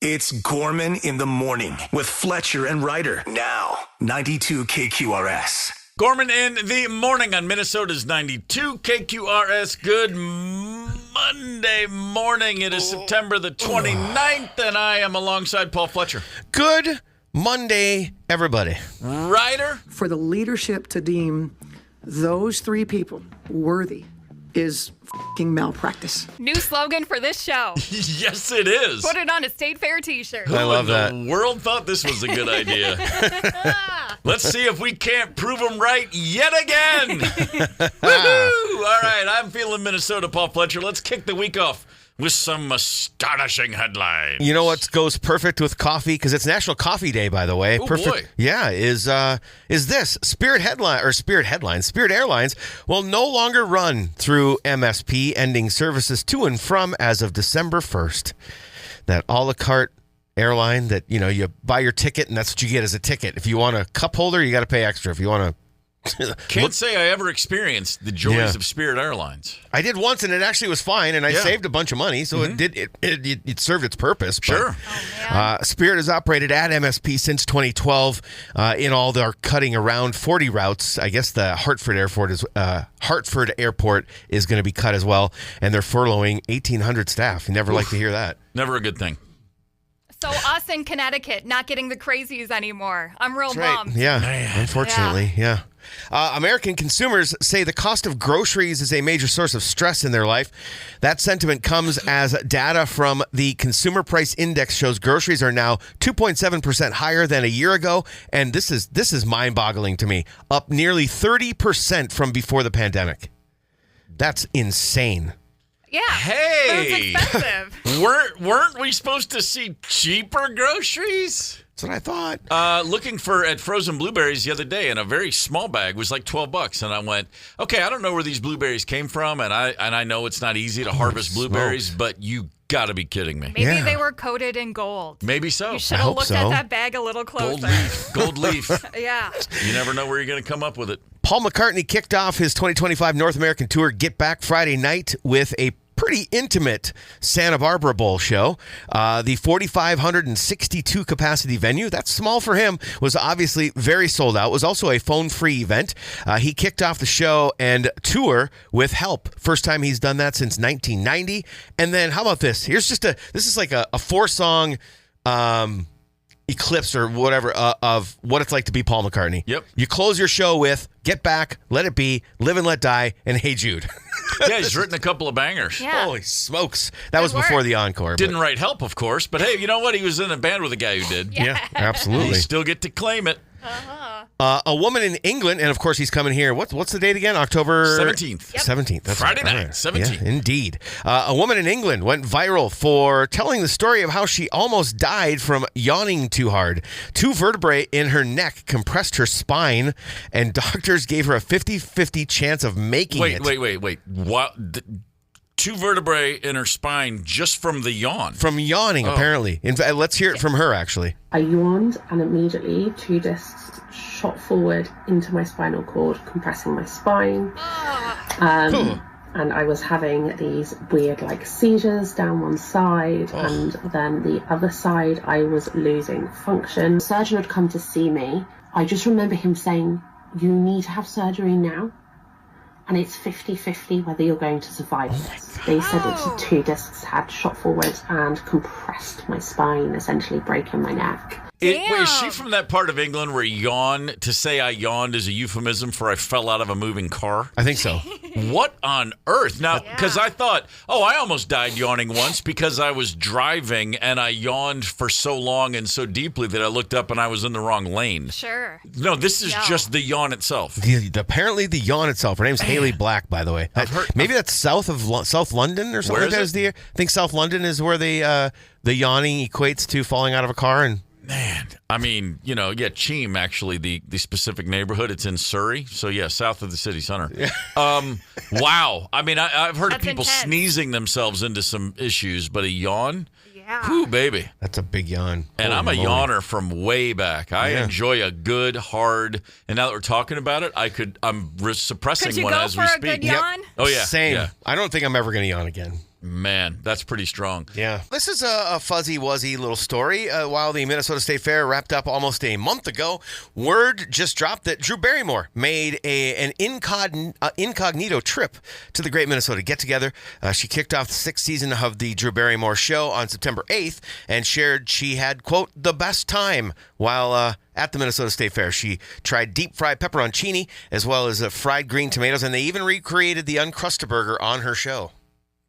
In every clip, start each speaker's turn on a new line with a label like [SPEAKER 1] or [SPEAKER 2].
[SPEAKER 1] It's Gorman in the morning with Fletcher and Ryder. Now, 92 KQRS.
[SPEAKER 2] Gorman in the morning on Minnesota's 92 KQRS. Good Monday morning. It is September the 29th, and I am alongside Paul Fletcher.
[SPEAKER 3] Good Monday, everybody.
[SPEAKER 2] Ryder?
[SPEAKER 4] For the leadership to deem those three people worthy is f***ing malpractice.
[SPEAKER 5] New slogan for this show.
[SPEAKER 2] Yes, it is.
[SPEAKER 5] Put it on a State Fair t-shirt.
[SPEAKER 3] I love that.
[SPEAKER 2] The world thought this was a good idea. Let's see if we can't prove them right yet again. Woohoo! All right, I'm feeling Minnesota, Paul Fletcher. Let's kick the week off with some astonishing headlines.
[SPEAKER 3] You know what goes perfect with coffee? Because it's National Coffee Day, by the way.
[SPEAKER 2] Oh,
[SPEAKER 3] perfect.
[SPEAKER 2] boy.
[SPEAKER 3] Yeah, is this Spirit Airlines will no longer run through MSP, ending services to and from as of December 1st. That a la carte airline that, you know, you buy your ticket and that's what you get as a ticket. If you want a cup holder, you got to pay extra. If you want to
[SPEAKER 2] Can't say I ever experienced the joys of Spirit Airlines.
[SPEAKER 3] I did once, and it actually was fine, and I saved a bunch of money, so it served its purpose.
[SPEAKER 2] Sure.
[SPEAKER 3] Spirit has operated at MSP since 2012 in all their cutting around 40 routes. I guess the Hartford Airport is going to be cut as well, and they're furloughing 1,800 staff. You never like to hear that.
[SPEAKER 2] Never a good thing.
[SPEAKER 5] So us in Connecticut not getting the crazies anymore. I'm real bummed.
[SPEAKER 3] Yeah, unfortunately, yeah. American consumers say the cost of groceries is a major source of stress in their life. That sentiment comes as data from the Consumer Price Index shows groceries are now 2.7% higher than a year ago, and this is mind-boggling to me. Up nearly 30% from before the pandemic. That's insane.
[SPEAKER 5] Yeah.
[SPEAKER 2] Hey,
[SPEAKER 5] It's expensive.
[SPEAKER 2] weren't we supposed to see cheaper groceries?
[SPEAKER 3] That's what I thought.
[SPEAKER 2] Looking at frozen blueberries the other day, and a very small bag was like $12, and I went, okay, I don't know where these blueberries came from, and I know it's not easy to harvest blueberries, but you got to be kidding me.
[SPEAKER 5] Maybe they were coated in gold.
[SPEAKER 2] Maybe so.
[SPEAKER 5] You should have looked at that bag a little closer.
[SPEAKER 2] Gold leaf.
[SPEAKER 5] Yeah.
[SPEAKER 2] You never know where you're going to come up with it.
[SPEAKER 3] Paul McCartney kicked off his 2025 North American tour Get Back Friday night with a pretty intimate Santa Barbara Bowl show. The 4,562 capacity venue, that's small for him, was obviously very sold out. It was also a phone-free event. He kicked off the show and tour with help. First time he's done that since 1990. And then how about this? This is like a 4-song eclipse or whatever of what it's like to be Paul McCartney.
[SPEAKER 2] Yep.
[SPEAKER 3] You close your show with Get Back, Let It Be, Live and Let Die, and Hey Jude.
[SPEAKER 2] Yeah, he's written a couple of bangers.
[SPEAKER 5] Yeah.
[SPEAKER 3] Holy smokes. That was before the encore.
[SPEAKER 2] Didn't write help, of course, but hey, you know what? He was in a band with a guy who did.
[SPEAKER 3] Yeah, absolutely.
[SPEAKER 2] You still get to claim it.
[SPEAKER 3] A woman in England, and of course he's coming here. What's the date again? October
[SPEAKER 2] 17th.
[SPEAKER 5] Yep.
[SPEAKER 3] 17th. That's
[SPEAKER 2] Friday
[SPEAKER 3] right.
[SPEAKER 2] night, 17th.
[SPEAKER 3] Yeah, indeed. A woman in England went viral for telling the story of how she almost died from yawning too hard. 2 vertebrae in her neck compressed her spine, and doctors gave her a 50-50 chance of making it.
[SPEAKER 2] Wait. What? 2 vertebrae in her spine just from the yawn.
[SPEAKER 3] From yawning, apparently. In fact, let's hear it from her, actually.
[SPEAKER 6] I yawned and immediately 2 discs shot forward into my spinal cord, compressing my spine. And I was having these weird seizures down one side, and then the other side I was losing function. The surgeon had come to see me. I just remember him saying, "You need to have surgery now. And it's 50-50 whether you're going to survive this." They said that 2 discs had shot forward and compressed my spine, essentially breaking my neck.
[SPEAKER 2] Wait, is she from that part of England where to say I yawned is a euphemism for I fell out of a moving car?
[SPEAKER 3] I think so.
[SPEAKER 2] What on earth? Now, because I thought, I almost died yawning once because I was driving and I yawned for so long and so deeply that I looked up and I was in the wrong lane.
[SPEAKER 5] Sure.
[SPEAKER 2] No, this is just the yawn itself.
[SPEAKER 3] Apparently the yawn itself. Her name's Haley Black, by the way. Maybe that's south London or something like that. I think South London is where the yawning equates to falling out of a car. And
[SPEAKER 2] man, I mean, Cheam, actually, the specific neighborhood, it's in Surrey. So, south of the city center. Wow. I mean, I've heard of people sneezing themselves into some issues, but a yawn?
[SPEAKER 5] Yeah.
[SPEAKER 2] Whew, baby.
[SPEAKER 3] that's a big yawn.
[SPEAKER 2] And I'm a yawner from way back. I enjoy a good, hard, and now that we're talking about it, I'm suppressing one as we speak.
[SPEAKER 5] Could you go for a good yawn?
[SPEAKER 2] Oh, yeah.
[SPEAKER 3] Same.
[SPEAKER 2] Yeah.
[SPEAKER 3] I don't think I'm ever going to yawn again.
[SPEAKER 2] Man, that's pretty strong.
[SPEAKER 3] Yeah. This is a fuzzy-wuzzy little story. While the Minnesota State Fair wrapped up almost a month ago, word just dropped that Drew Barrymore made an incognito trip to the Great Minnesota Get-Together. She kicked off the 6th season of the Drew Barrymore Show on September 8th and shared she had, quote, the best time while at the Minnesota State Fair. She tried deep-fried pepperoncini as well as fried green tomatoes, and they even recreated the Uncrustaburger on her show.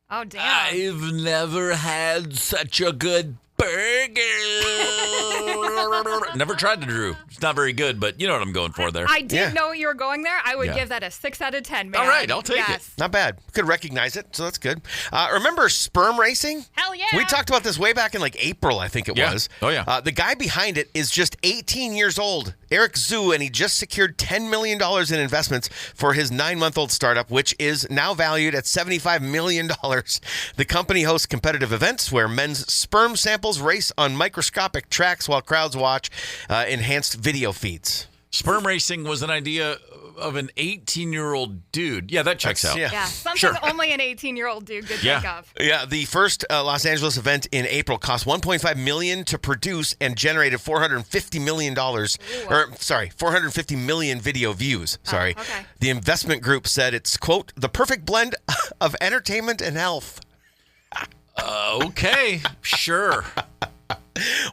[SPEAKER 5] Oh, damn.
[SPEAKER 2] I've never had such a good burger. Never tried the Drew. It's not very good, but you know what I'm going for there.
[SPEAKER 5] I didn't know you were going there. I would give that a 6 out of 10, man.
[SPEAKER 2] All right, I'll take it.
[SPEAKER 3] Not bad. Could recognize it, so that's good. Remember sperm racing?
[SPEAKER 5] Hell yeah.
[SPEAKER 3] We talked about this way back in like April, I think it was.
[SPEAKER 2] Oh, yeah.
[SPEAKER 3] The guy behind it is just 18 years old, Eric Zhu, and he just secured $10 million in investments for his 9-month-old startup, which is now valued at $75 million. The company hosts competitive events where men's sperm samples race on microscopic tracks while crowds watch enhanced video feeds.
[SPEAKER 2] Sperm racing was an idea of an 18-year-old dude. Yeah, that checks out.
[SPEAKER 5] Yeah, something only an 18-year-old dude could think of.
[SPEAKER 3] Yeah, the first Los Angeles event in April cost $1.5 million to produce and generated $450 million. Sorry, 450 million video views. Sorry.
[SPEAKER 5] Oh, okay.
[SPEAKER 3] The investment group said it's, quote, the perfect blend of entertainment and health.
[SPEAKER 2] Okay, sure.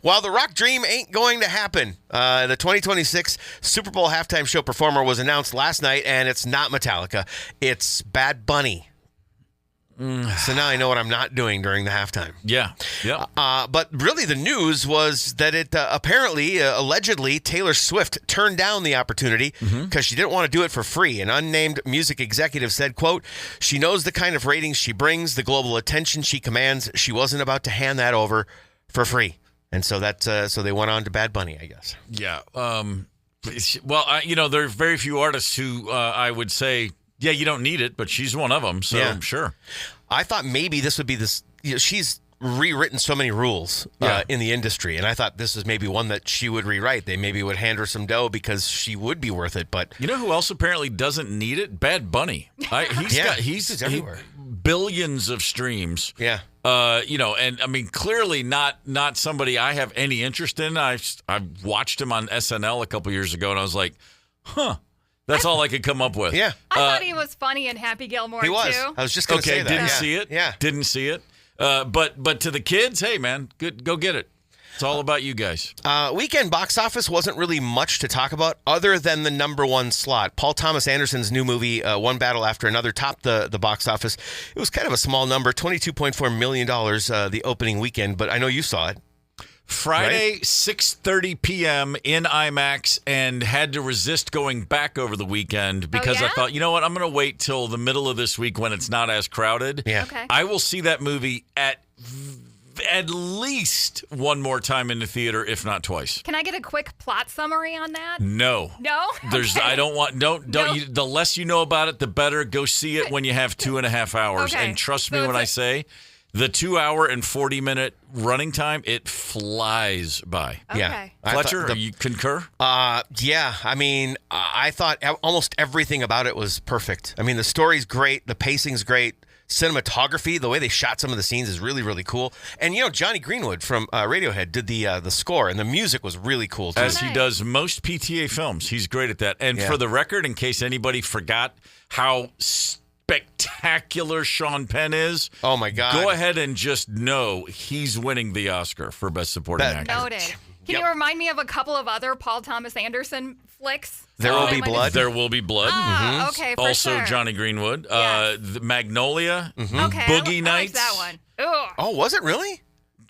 [SPEAKER 3] While the Rock Dream ain't going to happen, the 2026 Super Bowl halftime show performer was announced last night, and it's not Metallica. It's Bad Bunny. So now I know what I'm not doing during the halftime.
[SPEAKER 2] Yeah.
[SPEAKER 3] But really the news was that it allegedly, Taylor Swift turned down the opportunity because she didn't want to do it for free. An unnamed music executive said, quote, she knows the kind of ratings she brings, the global attention she commands. She wasn't about to hand that over for free. And so so they went on to Bad Bunny, I guess.
[SPEAKER 2] Yeah. Well, there are very few artists who I would say, yeah, you don't need it, but she's one of them, so sure.
[SPEAKER 3] I thought maybe this would be this. She's rewritten so many rules in the industry, and I thought this was maybe one that she would rewrite. They maybe would hand her some dough because she would be worth it. But
[SPEAKER 2] you know who else apparently doesn't need it? Bad Bunny. He's everywhere. Billions of streams.
[SPEAKER 3] Yeah.
[SPEAKER 2] And I mean, clearly not somebody I have any interest in. I watched him on SNL a couple years ago, and I was like, huh. That's all I could come up with.
[SPEAKER 3] Yeah.
[SPEAKER 5] I thought he was funny in Happy Gilmore,
[SPEAKER 3] he was.
[SPEAKER 5] too.
[SPEAKER 3] I was just going to say that.
[SPEAKER 2] Didn't see it.
[SPEAKER 3] Yeah.
[SPEAKER 2] Didn't see it. But to the kids, hey, man, go get it. It's all about you guys.
[SPEAKER 3] Weekend box office wasn't really much to talk about other than the number one slot. Paul Thomas Anderson's new movie, One Battle After Another, topped the box office. It was kind of a small number, $22.4 million the opening weekend, but I know you saw it.
[SPEAKER 2] Friday, 6:30 p.m. in IMAX, and had to resist going back over the weekend because I thought, you know what, I'm going to wait till the middle of this week when it's not as crowded.
[SPEAKER 3] Yeah.
[SPEAKER 5] Okay.
[SPEAKER 2] I will see that movie at least one more time in the theater, if not twice.
[SPEAKER 5] Can I get a quick plot summary on that?
[SPEAKER 2] No.
[SPEAKER 5] No?
[SPEAKER 2] There's
[SPEAKER 5] Okay.
[SPEAKER 2] I don't want the less you know about it, the better. Go see it when you have 2.5 hours.
[SPEAKER 5] Okay.
[SPEAKER 2] And trust me
[SPEAKER 5] So
[SPEAKER 2] when
[SPEAKER 5] it's
[SPEAKER 2] I say the 2 hour and 40-minute running time, it flies by.
[SPEAKER 5] Okay.
[SPEAKER 3] Yeah.
[SPEAKER 2] Fletcher, you concur?
[SPEAKER 3] Yeah. I mean, I thought almost everything about it was perfect. I mean, the story's great. The pacing's great. Cinematography, the way they shot some of the scenes is really, really cool. And, Johnny Greenwood from Radiohead did the score, and the music was really cool, too.
[SPEAKER 2] As he does most PTA films. He's great at that. And for the record, in case anybody forgot how spectacular Sean Penn is.
[SPEAKER 3] Oh, my God.
[SPEAKER 2] Go ahead and just know he's winning the Oscar for Best Supporting Actor.
[SPEAKER 5] Noted. Can you remind me of a couple of other Paul Thomas Anderson flicks?
[SPEAKER 3] There Will Be Blood.
[SPEAKER 2] There Will Be Blood.
[SPEAKER 5] Okay, for
[SPEAKER 2] Also
[SPEAKER 5] sure.
[SPEAKER 2] Johnny Greenwood.
[SPEAKER 5] Yes.
[SPEAKER 2] The Magnolia.
[SPEAKER 5] Okay,
[SPEAKER 2] Boogie
[SPEAKER 5] I
[SPEAKER 2] Nights.
[SPEAKER 5] like that one. Ugh.
[SPEAKER 3] Oh, was it really?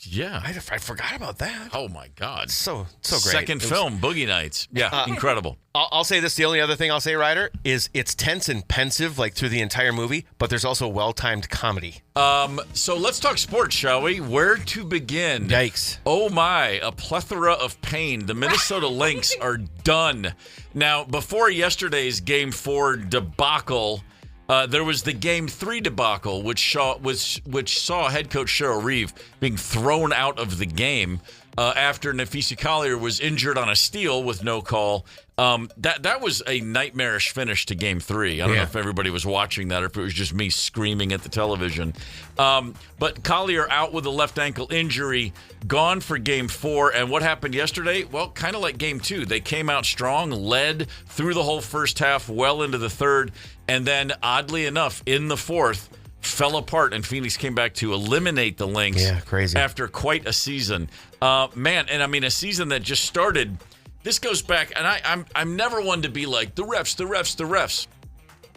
[SPEAKER 2] Yeah.
[SPEAKER 3] I forgot about that.
[SPEAKER 2] Oh, my God.
[SPEAKER 3] So great.
[SPEAKER 2] Second film, Boogie Nights. Yeah, incredible.
[SPEAKER 3] I'll say this. The only other thing I'll say, Ryder, is it's tense and pensive like through the entire movie, but there's also well-timed comedy.
[SPEAKER 2] So let's talk sports, shall we? Where to begin?
[SPEAKER 3] Yikes.
[SPEAKER 2] Oh, my. A plethora of pain. The Minnesota Lynx are done. Now, before yesterday's Game 4 debacle, there was the Game 3 debacle, which saw head coach Cheryl Reeve being thrown out of the game after Nafisi Collier was injured on a steal with no call. That was a nightmarish finish to Game 3. I don't know if everybody was watching that or if it was just me screaming at the television. But Collier out with a left ankle injury, gone for Game 4. And what happened yesterday? Well, kind of like Game 2. They came out strong, led through the whole first half, well into the third, and then, oddly enough, in the fourth, fell apart, and Phoenix came back to eliminate the Lynx.
[SPEAKER 3] Yeah, crazy.
[SPEAKER 2] After quite a season. A season that just started. This goes back, and I'm never one to be like, the refs,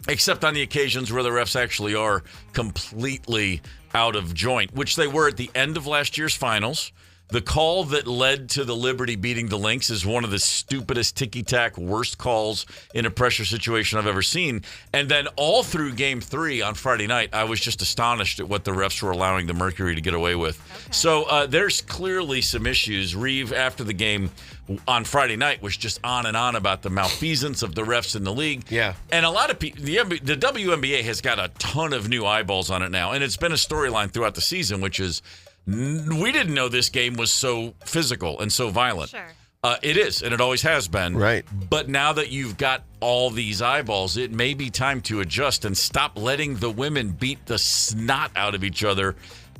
[SPEAKER 2] except on the occasions where the refs actually are completely out of joint, which they were at the end of last year's finals. The call that led to the Liberty beating the Lynx is one of the stupidest ticky-tack, worst calls in a pressure situation I've ever seen. And then all through Game 3 on Friday night, I was just astonished at what the refs were allowing the Mercury to get away with. Okay. So there's clearly some issues. Reeve, after the game on Friday night, was just on and on about the malfeasance of the refs in the league. Yeah. And a lot of people, the WNBA has got a ton of new eyeballs on it now. And it's been a storyline throughout the season, which is, we didn't know this game was so physical and so violent.
[SPEAKER 5] Sure.
[SPEAKER 2] It is, and it always has been.
[SPEAKER 3] Right.
[SPEAKER 2] But now that you've got all these eyeballs, it may be time to adjust and stop letting the women beat the snot out of each other.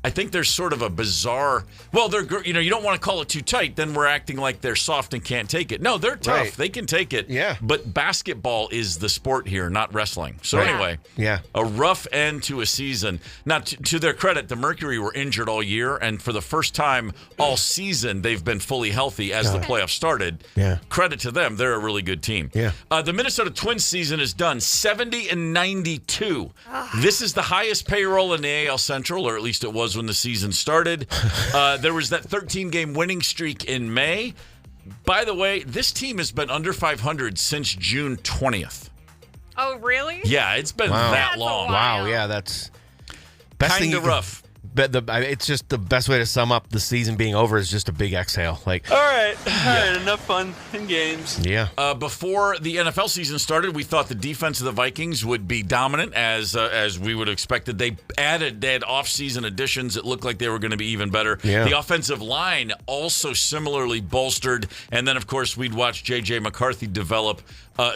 [SPEAKER 2] I think there's sort of a bizarre, you don't want to call it too tight, then we're acting like they're soft and can't take it. No, they're tough. Right. They can take it. Yeah. But basketball is the sport here, not wrestling. So anyway, a rough end to a season. Now, to their credit, the Mercury were injured all year, and for the first time all season, they've been fully healthy as the playoffs started. Yeah. Credit to them. They're a really good team. Yeah. The Minnesota Twins season is done, 70-92. This is the highest payroll in the AL Central, or at least it was when the season started. There was that 13-game winning streak in May. By the way, this team has been under 500 since June 20th.
[SPEAKER 5] Oh, really?
[SPEAKER 2] Yeah, it's been that long.
[SPEAKER 3] Wow, yeah, that's
[SPEAKER 2] kind of rough.
[SPEAKER 3] But it's just the best way to sum up the season being over is just a big exhale. Like,
[SPEAKER 7] all right, enough fun and games.
[SPEAKER 3] Yeah.
[SPEAKER 2] Before the NFL season started, we thought the defense of the Vikings would be dominant, as we would have expected. They had off-season additions that looked like they were going to be even better. Yeah. The offensive line also similarly bolstered, and then of course we'd watch J.J. McCarthy develop.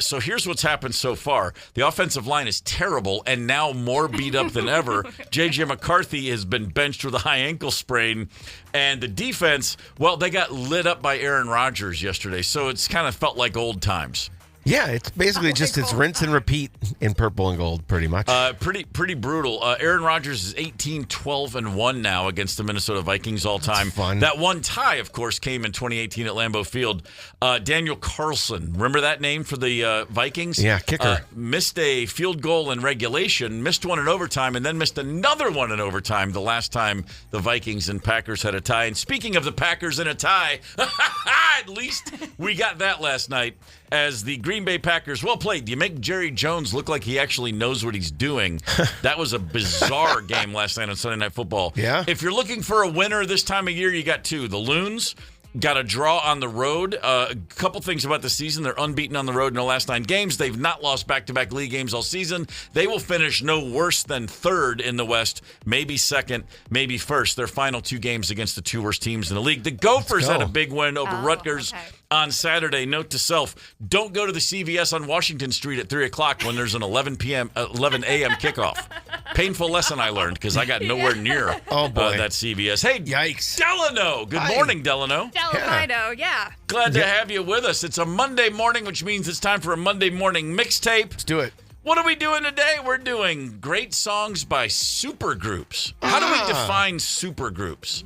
[SPEAKER 2] So here's what's happened so far. The offensive line is terrible and now more beat up than ever. J.J. McCarthy has been benched with a high ankle sprain. And the defense, well, they got lit up by Aaron Rodgers yesterday. So it's kind of felt like old times.
[SPEAKER 3] Yeah, it's basically it's rinse and repeat in purple and gold, pretty much.
[SPEAKER 2] Pretty brutal. Aaron Rodgers is 18-12-1 now against the Minnesota Vikings all time.
[SPEAKER 3] That's fun.
[SPEAKER 2] That one tie, of course, came in 2018 at Lambeau Field. Daniel Carlson, remember that name for the Vikings?
[SPEAKER 3] Yeah, kicker.
[SPEAKER 2] Missed a field goal in regulation, missed one in overtime, and then missed another one in overtime the last time the Vikings and Packers had a tie. And speaking of the Packers and a tie, at least we got that last night. As the Green Bay Packers, well played. You make Jerry Jones look like he actually knows what he's doing. That was a bizarre game last night on Sunday Night Football.
[SPEAKER 3] Yeah.
[SPEAKER 2] If you're looking for a winner this time of year, you got two. The Loons got a draw on the road. A couple things about the season. They're unbeaten on the road in the last 9 games. They've not lost back-to-back league games all season. They will finish no worse than third in the West, maybe second, maybe first. Their final 2 games against the 2 worst teams in the league. The Gophers had a big win over Rutgers on Saturday. Note to self, don't go to the CVS on Washington Street at 3 o'clock when there's an 11 a.m. kickoff. Painful lesson I learned because I got nowhere near that CVS. Hey,
[SPEAKER 3] yikes.
[SPEAKER 2] Delano. Good morning, Delano.
[SPEAKER 5] Delano, yeah.
[SPEAKER 2] Glad to have you with us. It's a Monday morning, which means it's time for a Monday morning mixtape.
[SPEAKER 3] Let's do it.
[SPEAKER 2] What are we doing today? We're doing great songs by supergroups. How do we define supergroups?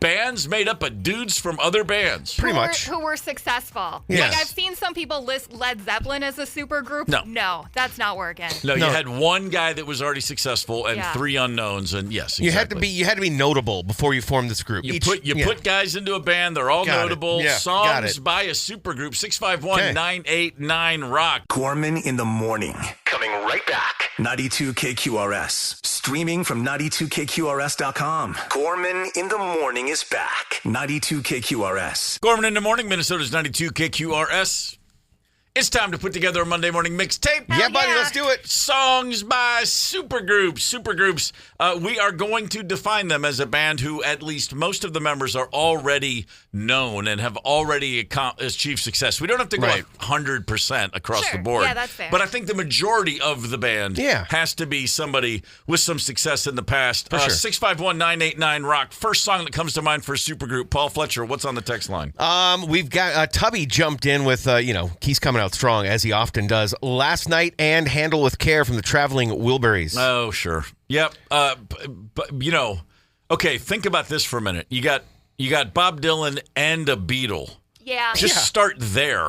[SPEAKER 2] Bands made up of dudes from other bands.
[SPEAKER 3] Pretty much.
[SPEAKER 5] Who were successful.
[SPEAKER 3] Yes.
[SPEAKER 5] Like, I've seen some people list Led Zeppelin as a supergroup.
[SPEAKER 2] No,
[SPEAKER 5] that's not working.
[SPEAKER 2] No, you had one guy that was already successful and 3 unknowns, and yes, exactly.
[SPEAKER 3] You had to be notable before you formed this group.
[SPEAKER 2] You put guys into a band, they're all notable.
[SPEAKER 3] Yeah,
[SPEAKER 2] songs by a supergroup. 651-989-ROCK.
[SPEAKER 1] Gorman in the morning. Coming right back. 92 KQRS. Streaming from 92KQRS.com. Gorman in the morning is back. 92 KQRS.
[SPEAKER 2] Gorman in the morning, Minnesota's 92 KQRS. It's time to put together a Monday morning mixtape.
[SPEAKER 3] Yeah, buddy, let's do it.
[SPEAKER 2] Songs by supergroups. Supergroups, we are going to define them as a band who at least most of the members are already known and have already achieved success. We don't have to go 100% across the board.
[SPEAKER 5] Yeah, that's fair.
[SPEAKER 2] But I think the majority of the band has to be somebody with some success in the past. 651-989-ROCK. First song that comes to mind for a supergroup. Paul Fletcher, what's on the text line?
[SPEAKER 3] We've got Tubby jumped in with, he's coming out strong, as he often does. Last Night and Handle with Care from the Traveling Wilburys.
[SPEAKER 2] Oh, sure. Yep. But, okay, think about this for a minute. You got Bob Dylan and a Beatle.
[SPEAKER 5] Yeah.
[SPEAKER 2] Just start there.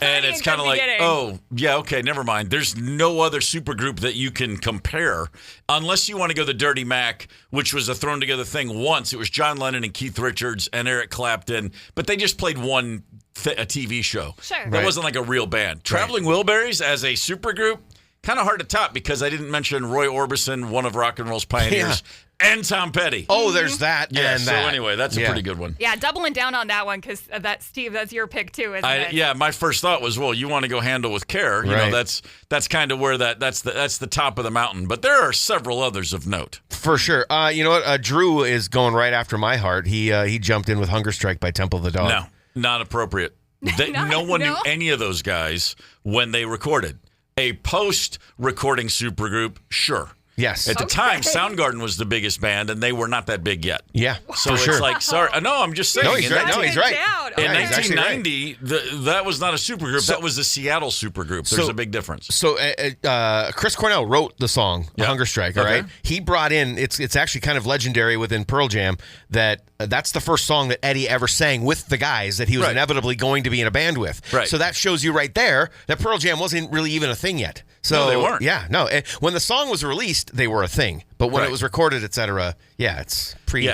[SPEAKER 2] And it's kind of like, oh, yeah, okay, never mind. There's no other supergroup that you can compare unless you want to go the Dirty Mac, which was a thrown together thing once. It was John Lennon and Keith Richards and Eric Clapton, but they just played a TV show.
[SPEAKER 5] Sure.
[SPEAKER 2] That wasn't like a real band. Traveling Wilburys as a supergroup, kind of hard to top because I didn't mention Roy Orbison, one of rock and roll's pioneers, and Tom Petty.
[SPEAKER 3] Oh, there's that and that.
[SPEAKER 2] So anyway, that's a pretty good one.
[SPEAKER 5] Yeah, doubling down on that one because Steve, that's your pick too, isn't it?
[SPEAKER 2] Yeah, my first thought was, well, you want to go Handle with Care. You know, that's kind of where that's the top of the mountain. But there are several others of note.
[SPEAKER 3] For sure. You know what? Drew is going right after my heart. He jumped in with Hunger Strike by Temple of the Dog.
[SPEAKER 2] No, not appropriate. No one knew any of those guys when they recorded. A post-recording supergroup, sure.
[SPEAKER 3] Yes.
[SPEAKER 2] At the time, Soundgarden was the biggest band, and they were not that big yet.
[SPEAKER 3] Yeah,
[SPEAKER 2] so it's like, sorry. No, I'm just saying.
[SPEAKER 3] No, he's right.
[SPEAKER 2] In 1990, that was not a supergroup. That was a Seattle supergroup. There's a big difference.
[SPEAKER 3] So Chris Cornell wrote the song Hunger Strike, all right? He brought in, it's actually kind of legendary within Pearl Jam that that's the first song that Eddie ever sang with the guys that he was inevitably going to be in a band with. Right. So that shows you right there that Pearl Jam wasn't really even a thing yet. So,
[SPEAKER 2] no, they weren't.
[SPEAKER 3] Yeah, no. When the song was released, they were a thing. But when it was recorded, et cetera, it's pre.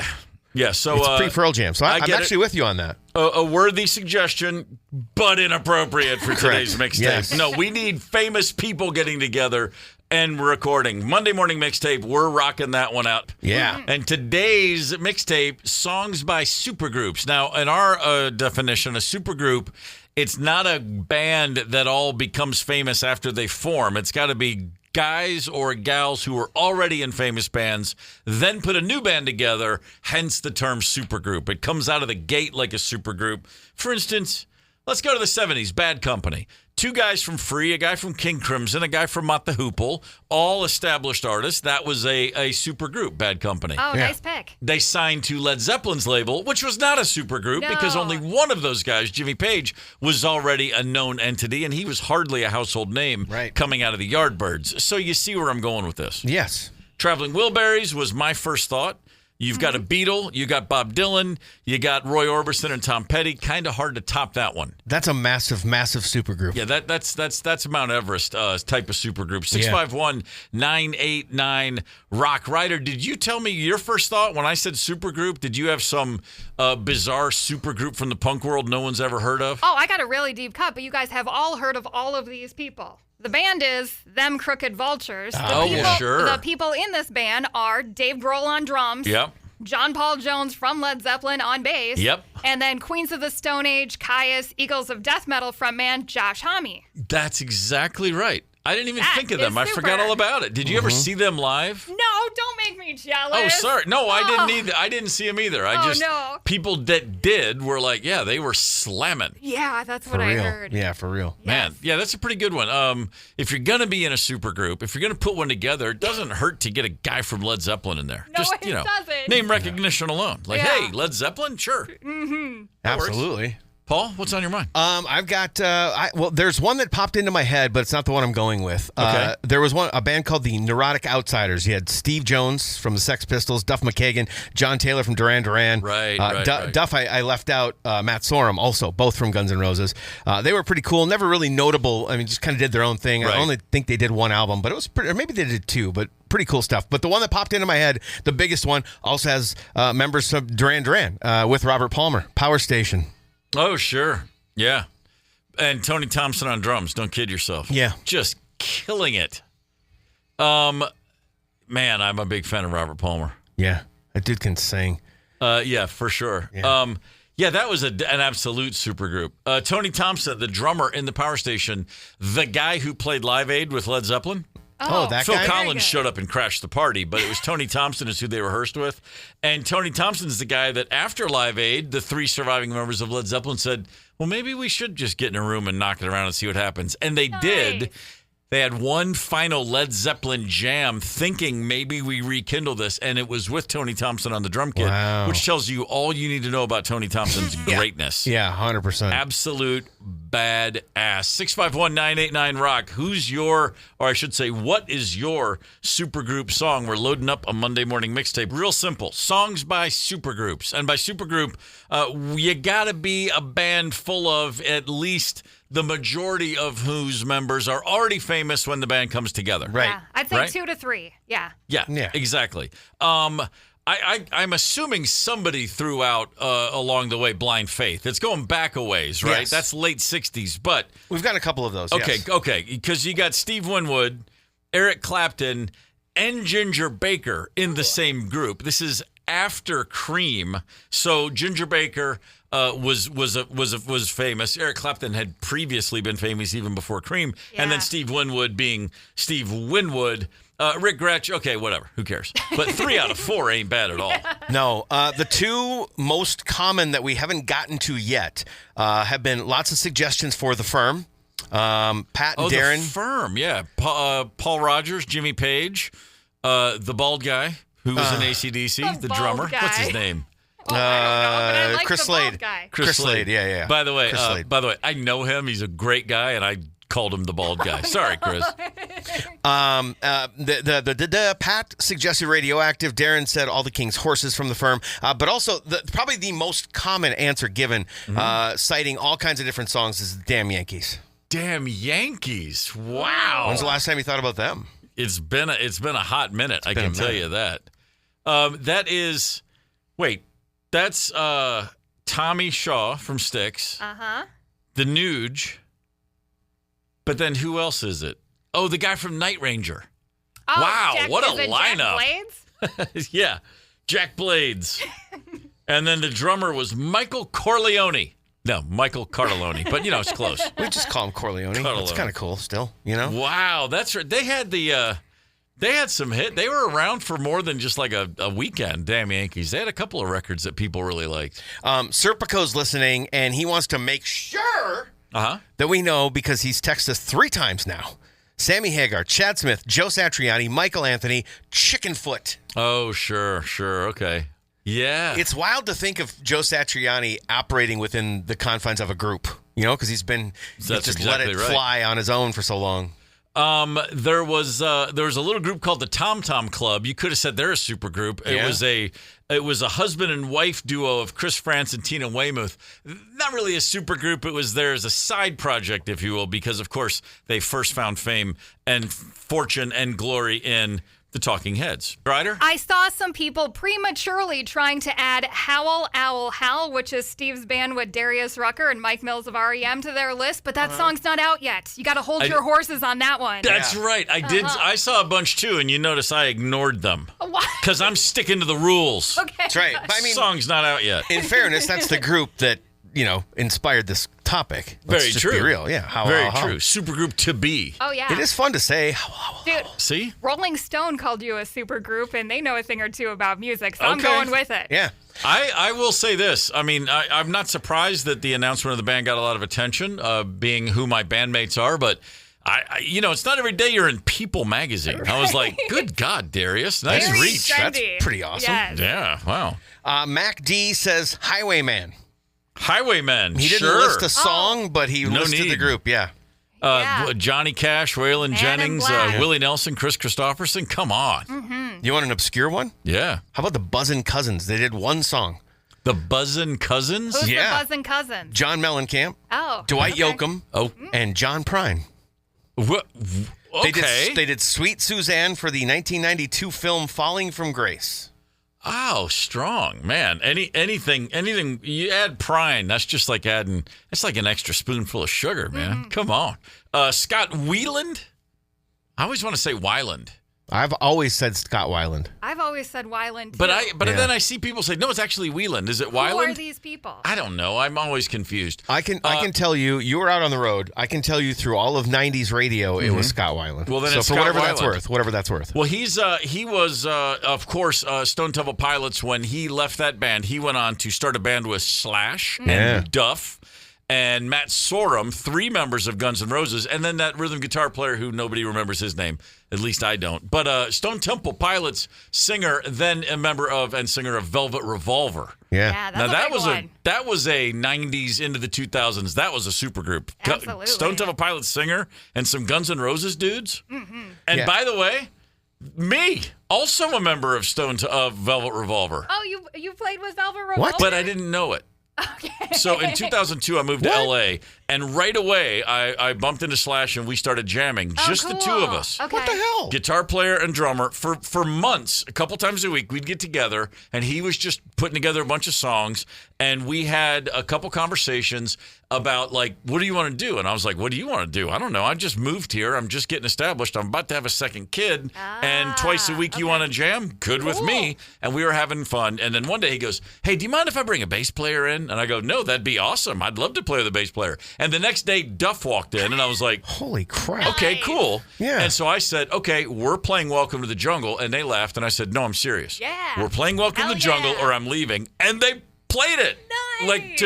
[SPEAKER 2] Yeah, so
[SPEAKER 3] it's pre-Pearl Jam. So I'm actually with you on that.
[SPEAKER 2] A worthy suggestion, but inappropriate for today's mixtape.
[SPEAKER 3] Yes.
[SPEAKER 2] No, we need famous people getting together and recording. Monday morning mixtape, we're rocking that one out.
[SPEAKER 3] Yeah.
[SPEAKER 2] And today's mixtape, songs by supergroups. Now, in our definition, a supergroup, it's not a band that all becomes famous after they form. It's got to be guys or gals who are already in famous bands, then put a new band together, hence the term supergroup. It comes out of the gate like a supergroup. For instance, let's go to the 70s, Bad Company. Two guys from Free, a guy from King Crimson, a guy from Mott the Hoople, all established artists. That was a supergroup, Bad Company.
[SPEAKER 5] Oh, nice pick.
[SPEAKER 2] They signed to Led Zeppelin's label, which was not a supergroup because only one of those guys, Jimmy Page, was already a known entity, and he was hardly a household name coming out of the Yardbirds. So you see where I'm going with this.
[SPEAKER 3] Yes.
[SPEAKER 2] Traveling Wilburys was my first thought. You've got a Beatle, you got Bob Dylan, you got Roy Orbison and Tom Petty. Kind of hard to top that one.
[SPEAKER 3] That's a massive, massive supergroup.
[SPEAKER 2] Yeah, that's Mount Everest type of supergroup. 651-989-ROCK. Ryder, did you tell me your first thought when I said supergroup? Did you have some bizarre supergroup from the punk world no one's ever heard of?
[SPEAKER 5] Oh, I got a really deep cut, but you guys have all heard of all of these people. The band is Them Crooked Vultures. The people in this band are Dave Grohl on drums.
[SPEAKER 2] Yep.
[SPEAKER 5] John Paul Jones from Led Zeppelin on bass.
[SPEAKER 2] Yep.
[SPEAKER 5] And then Queens of the Stone Age, Caius, Eagles of Death Metal frontman Josh Homme.
[SPEAKER 2] That's exactly right. I didn't even think of them. I forgot all about it. Did you ever see them live?
[SPEAKER 5] No, don't make me jealous.
[SPEAKER 2] Oh, sorry. No, I didn't either. I didn't see them either. People that did were like, yeah, they were slamming.
[SPEAKER 5] Yeah, that's what I heard.
[SPEAKER 3] Yeah, for real.
[SPEAKER 2] Man, yeah, that's a pretty good one. If you're going to be in a supergroup, if you're going to put one together, it doesn't hurt to get a guy from Led Zeppelin in there.
[SPEAKER 5] No, it doesn't.
[SPEAKER 2] Name recognition alone. Like, hey, Led Zeppelin? Sure.
[SPEAKER 5] Mm-hmm.
[SPEAKER 3] Absolutely.
[SPEAKER 2] Paul, what's on your mind?
[SPEAKER 3] I've got, there's one that popped into my head, but it's not the one I'm going with.
[SPEAKER 2] Okay.
[SPEAKER 3] There was a band called the Neurotic Outsiders. You had Steve Jones from the Sex Pistols, Duff McKagan, John Taylor from Duran Duran.
[SPEAKER 2] Right.
[SPEAKER 3] Duff, I left out Matt Sorum also, both from Guns N' Roses. They were pretty cool, never really notable. I mean, just kind of did their own thing.
[SPEAKER 2] Right.
[SPEAKER 3] I only think they did one album, but it was pretty, or maybe they did two, but pretty cool stuff. But the one that popped into my head, the biggest one, also has members of Duran Duran with Robert Palmer, Power Station.
[SPEAKER 2] Oh, sure. Yeah. And Tony Thompson on drums. Don't kid yourself.
[SPEAKER 3] Yeah.
[SPEAKER 2] Just killing it. Man, I'm a big fan of Robert Palmer.
[SPEAKER 3] Yeah. That dude can sing.
[SPEAKER 2] Yeah, for sure.
[SPEAKER 3] Yeah.
[SPEAKER 2] Yeah, that was an absolute supergroup. Tony Thompson, the drummer in the Power Station, the guy who played Live Aid with Led Zeppelin.
[SPEAKER 3] Oh, that
[SPEAKER 2] Phil
[SPEAKER 3] guy?
[SPEAKER 2] Collins showed up and crashed the party, but it was Tony Thompson is who they rehearsed with. And Tony Thompson's the guy that after Live Aid, the 3 surviving members of Led Zeppelin said, well, maybe we should just get in a room and knock it around and see what happens. And they did. They had one final Led Zeppelin jam thinking maybe we rekindle this, and it was with Tony Thompson on the drum kit, which tells you all you need to know about Tony Thompson's greatness.
[SPEAKER 3] Yeah, 100%.
[SPEAKER 2] Absolute badass. 651-989-ROCK. Who's your, or I should say, what is your supergroup song? We're loading up a Monday morning mixtape. Real simple. Songs by supergroups. And by supergroup, you got to be a band full of at least the majority of whose members are already famous when the band comes together.
[SPEAKER 3] Right.
[SPEAKER 5] Yeah, I'd say 2 to 3. Yeah.
[SPEAKER 2] Yeah, exactly. I'm assuming somebody threw out along the way Blind Faith. It's going back a ways, right?
[SPEAKER 3] Yes.
[SPEAKER 2] That's late 60s, but...
[SPEAKER 3] We've got a couple of those,
[SPEAKER 2] Okay,
[SPEAKER 3] yes.
[SPEAKER 2] okay, because you got Steve Winwood, Eric Clapton, and Ginger Baker in the same group. This is after Cream, so Ginger Baker... was famous. Eric Clapton had previously been famous even before Cream, and then Steve Winwood being Steve Winwood. Rick Gretsch, okay, whatever, who cares? But 3 out of 4 ain't bad at all.
[SPEAKER 3] No, the 2 most common that we haven't gotten to yet have been lots of suggestions for the Firm. Pat and Darren.
[SPEAKER 2] The Firm, yeah. Paul Rogers, Jimmy Page, the bald guy who was in AC/DC, the drummer.
[SPEAKER 5] Guy.
[SPEAKER 2] What's his name?
[SPEAKER 5] I don't know, but I like
[SPEAKER 3] Chris
[SPEAKER 5] the bald
[SPEAKER 3] Slade.
[SPEAKER 5] guy.
[SPEAKER 3] Chris Slade, yeah.
[SPEAKER 2] By the way,
[SPEAKER 3] Chris Slade.
[SPEAKER 2] I know him. He's a great guy, and I called him the bald guy. Sorry, Chris.
[SPEAKER 3] The Pat suggested Radioactive. Darren said All the King's Horses from the Firm. But also, probably the most common answer given, citing all kinds of different songs, is Damn Yankees.
[SPEAKER 2] Damn Yankees! Wow.
[SPEAKER 3] When's the last time you thought about them?
[SPEAKER 2] It's been a hot minute. I can tell you that. That's Tommy Shaw from Styx. The Nuge. But then who else is it? Oh, the guy from Night Ranger.
[SPEAKER 5] Oh,
[SPEAKER 2] wow, what a
[SPEAKER 5] Jack
[SPEAKER 2] lineup!
[SPEAKER 5] Blades?
[SPEAKER 2] Yeah, Jack Blades. And then the drummer was Michael Corleone. No, Michael Cartellone, but it's close.
[SPEAKER 3] We just call him Corleone. That's kind of cool still,
[SPEAKER 2] Wow, that's right. They had some hit. They were around for more than just like a weekend, Damn Yankees. They had a couple of records that people really liked.
[SPEAKER 3] Serpico's listening, and he wants to make sure that we know because he's texted us 3 times now. Sammy Hagar, Chad Smith, Joe Satriani, Michael Anthony, Chickenfoot.
[SPEAKER 2] Oh, sure. Okay. Yeah.
[SPEAKER 3] It's wild to think of Joe Satriani operating within the confines of a group, because he's just let it fly on his own for so long.
[SPEAKER 2] There was a little group called the Tom Tom Club. You could have said they're a super group. It was a husband and wife duo of Chris France and Tina Weymouth. Not really a super group. It was there as a side project, if you will, because of course they first found fame and fortune and glory in the Talking Heads. Ryder?
[SPEAKER 5] I saw some people prematurely trying to add Howl Owl Howl, which is Steve's band with Darius Rucker and Mike Mills of REM, to their list, but that song's not out yet. You got to hold your horses on that one.
[SPEAKER 2] That's right. I did. I saw a bunch too, and you notice I ignored them.
[SPEAKER 5] What?
[SPEAKER 2] Because I'm sticking to the rules.
[SPEAKER 5] Okay.
[SPEAKER 3] That's right. But I mean,
[SPEAKER 2] song's not out yet.
[SPEAKER 3] In fairness, that's the group that inspired this topic. Let's
[SPEAKER 2] Very
[SPEAKER 3] just
[SPEAKER 2] true.
[SPEAKER 3] Be real, yeah.
[SPEAKER 2] Very true. Supergroup to be.
[SPEAKER 5] Oh, yeah.
[SPEAKER 3] It is fun to say.
[SPEAKER 5] Dude,
[SPEAKER 2] see?
[SPEAKER 5] Rolling Stone called you a supergroup, and they know a thing or two about music, so I'm going with it.
[SPEAKER 3] Yeah.
[SPEAKER 2] I will say this. I mean, I'm not surprised that the announcement of the band got a lot of attention, being who my bandmates are, but it's not every day you're in People magazine. I was like, good God, Darius. Nice
[SPEAKER 5] Very
[SPEAKER 2] reach.
[SPEAKER 5] trendy.
[SPEAKER 3] That's pretty awesome.
[SPEAKER 5] Yes.
[SPEAKER 2] Yeah, wow.
[SPEAKER 3] Mac D says Highwayman.
[SPEAKER 2] Highwaymen.
[SPEAKER 3] He didn't list a song, but he listed the group. Yeah.
[SPEAKER 2] Johnny Cash, Waylon Jennings, Willie Nelson, Chris Christopherson. Come on.
[SPEAKER 5] Mm-hmm.
[SPEAKER 3] You want an obscure one?
[SPEAKER 2] Yeah.
[SPEAKER 3] How about the Buzzin' Cousins? They did one song.
[SPEAKER 2] The Buzzin' Cousins?
[SPEAKER 5] Who's the Buzzin' Cousins?
[SPEAKER 3] John Mellencamp.
[SPEAKER 5] Oh.
[SPEAKER 3] Dwight Yoakam.
[SPEAKER 2] Oh.
[SPEAKER 3] And John Prine.
[SPEAKER 2] What? Okay.
[SPEAKER 3] They did Sweet Suzanne for the 1992 film Falling from Grace.
[SPEAKER 2] Oh, strong, man. Anything you add Prine, that's just like it's like an extra spoonful of sugar, man. Come on. Scott Weiland? I always want to say Weiland.
[SPEAKER 3] I've always said Scott Weiland.
[SPEAKER 5] I've always said Weiland, too.
[SPEAKER 2] But then I see people say, no, it's actually Weiland. Is it Weiland?
[SPEAKER 5] Who are these people?
[SPEAKER 2] I don't know. I'm always confused.
[SPEAKER 3] I can tell you were out on the road. I can tell you through all of 90s radio, it was Scott Weiland.
[SPEAKER 2] Well, then
[SPEAKER 3] so
[SPEAKER 2] it's
[SPEAKER 3] for
[SPEAKER 2] Scott
[SPEAKER 3] whatever that's worth.
[SPEAKER 2] Well, he was, of course, Stone Temple Pilots. When he left that band, he went on to start a band with Slash and Duff and Matt Sorum, 3 members of Guns N' Roses, and then that rhythm guitar player who nobody remembers his name. At least I don't. But Stone Temple Pilots singer, then a member of and singer of Velvet Revolver.
[SPEAKER 3] Yeah.
[SPEAKER 5] That's
[SPEAKER 2] that was a 90s into the 2000s. That was a supergroup.
[SPEAKER 5] Absolutely.
[SPEAKER 2] Stone Temple Pilots singer and some Guns N' Roses dudes. Mm-hmm. And by the way, me, also a member of Velvet Revolver.
[SPEAKER 5] Oh, you played with Velvet Revolver?
[SPEAKER 3] What?
[SPEAKER 2] But I didn't know it.
[SPEAKER 5] Okay.
[SPEAKER 2] So in 2002, I moved to L.A., and right away, I bumped into Slash, and we started jamming. Just the two of us.
[SPEAKER 5] Okay.
[SPEAKER 3] What the hell?
[SPEAKER 2] Guitar player and drummer. For months, a couple times a week, we'd get together, and he was just putting together a bunch of songs, and we had a couple conversations about, like, what do you want to do? And I was like, what do you want to do? I don't know. I just moved here. I'm just getting established. I'm about to have a second kid, and twice a week you want to jam? Good with me. And we were having fun. And then one day he goes, hey, do you mind if I bring a bass player in? And I go, no, that'd be awesome. I'd love to play with a bass player. And the next day, Duff walked in, and I was like,
[SPEAKER 3] holy crap.
[SPEAKER 2] Okay, cool.
[SPEAKER 3] Yeah.
[SPEAKER 2] And so I said, okay, we're playing Welcome to the Jungle. And they laughed, and I said, no, I'm serious.
[SPEAKER 5] Yeah.
[SPEAKER 2] We're playing Welcome to the Jungle, or I'm leaving. And they played it.
[SPEAKER 5] Nice.
[SPEAKER 2] Like,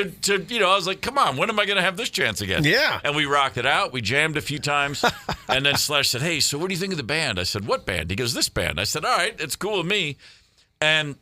[SPEAKER 2] I was like, come on, when am I going to have this chance again?
[SPEAKER 3] Yeah.
[SPEAKER 2] And we rocked it out. We jammed a few times. And then Slash said, hey, so what do you think of the band? I said, what band? He goes, this band. I said, all right, it's cool with me. And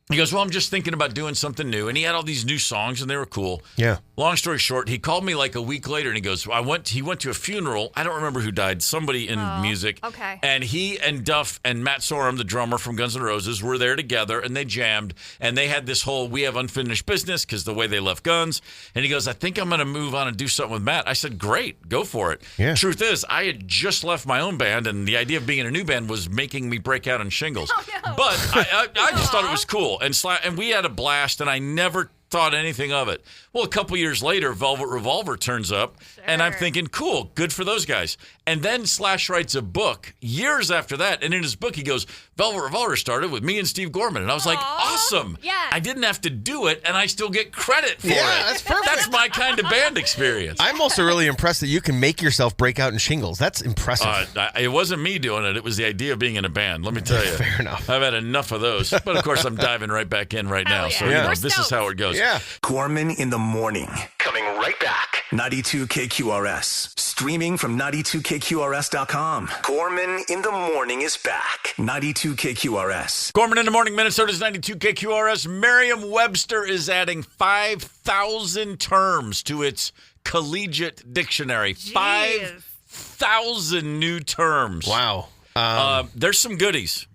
[SPEAKER 2] he goes, well, I'm just thinking about doing something new. And he had all these new songs, and they were cool.
[SPEAKER 3] Yeah.
[SPEAKER 2] Long story short, he called me like a week later, and he goes, he went to a funeral. I don't remember who died. Somebody in music.
[SPEAKER 5] Okay.
[SPEAKER 2] And he and Duff and Matt Sorum, the drummer from Guns N' Roses, were there together, and they jammed. And they had this whole, we have unfinished business because the way they left Guns. And he goes, I think I'm going to move on and do something with Matt. I said, great, go for it.
[SPEAKER 3] Yeah.
[SPEAKER 2] Truth is, I had just left my own band, and the idea of being in a new band was making me break out in shingles.
[SPEAKER 5] Oh, no.
[SPEAKER 2] But I just thought it was cool. And we had a blast, and I never thought anything of it. Well, a couple years later, Velvet Revolver turns up, and I'm thinking, cool, good for those guys. And then Slash writes a book years after that, and in his book, he goes, Velvet Revolver started with me and Steve Gorman. And I was like, awesome.
[SPEAKER 5] Yeah.
[SPEAKER 2] I didn't have to do it, and I still get credit for it.
[SPEAKER 3] That's perfect.
[SPEAKER 2] That's my kind of band experience.
[SPEAKER 3] I'm also really impressed that you can make yourself break out in shingles. That's impressive.
[SPEAKER 2] It wasn't me doing it. It was the idea of being in a band. Let me tell you.
[SPEAKER 3] Fair enough.
[SPEAKER 2] I've had enough of those. But, of course, I'm diving right back in right now.
[SPEAKER 5] Yeah.
[SPEAKER 2] So,
[SPEAKER 5] We're
[SPEAKER 2] this is how it goes.
[SPEAKER 3] Yeah.
[SPEAKER 1] Gorman in the morning. Coming right back. 92 KQRS. Streaming from 92KQRS.com. Gorman in the morning is back. 92 KQRS.
[SPEAKER 2] Gorman in the morning, Minnesota's 92 KQRS. Merriam-Webster is adding 5,000 terms to its collegiate dictionary.
[SPEAKER 5] Jeez.
[SPEAKER 2] 5,000 new terms.
[SPEAKER 3] Wow.
[SPEAKER 2] There's some goodies.